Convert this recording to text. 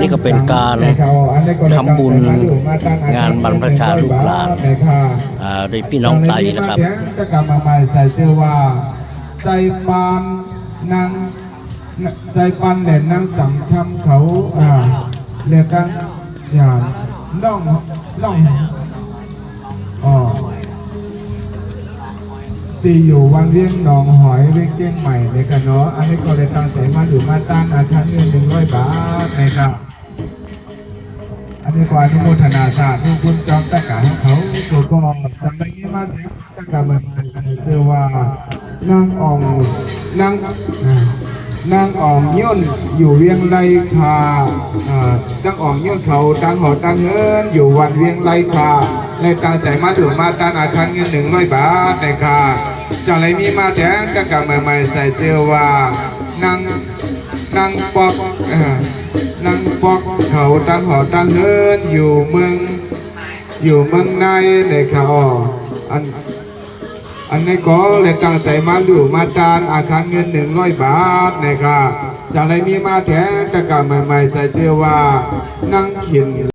นี่ก็เป็นการทำบุญงานบรรพชาลูกหลานโดยพี่น้องไตนะครับจะกลับมาใหม่ใส่เชื่อว่าใจปานนางใจปานแหล่นางสังคำเขาเรียกกันอย่างน้องตีอยู่วันเลี้ยงหนองหอยเลี้ยงเกี้ยงใหม่ในกันเนาะอันนี้ก็เลยตั้งใจมาอยู่มาตั้งอาคารเงิน100 บาทนะครับอันนี้ก็อนุโมทนาสาธุคุณจอมตะการเขาตัวก็จำได้ยี่มาถึงตะการมันเชื่อว่านางอ่องย่นอยู่เวียงไรคานางอ่องย่นเขาตั้งหอตั้งเงินอยู่วันเวียงไรคาในตั้งใจมาถึงมาตั้งอาคารเงิน100 บาทในค่ะจากไรนี้มาแทนตะการใหม่ใส่เชื่อว่านางปอกเขาตั้งหอตั้งเงินอยู่เมืองในในเขาอันนี้ก็เลยตั้งใจมาดูมาจานอาคารเงิน100 บาทนะครับจากไรมีมาแทนตะการใหม่ใส่เชื่อว่านั่งเขียน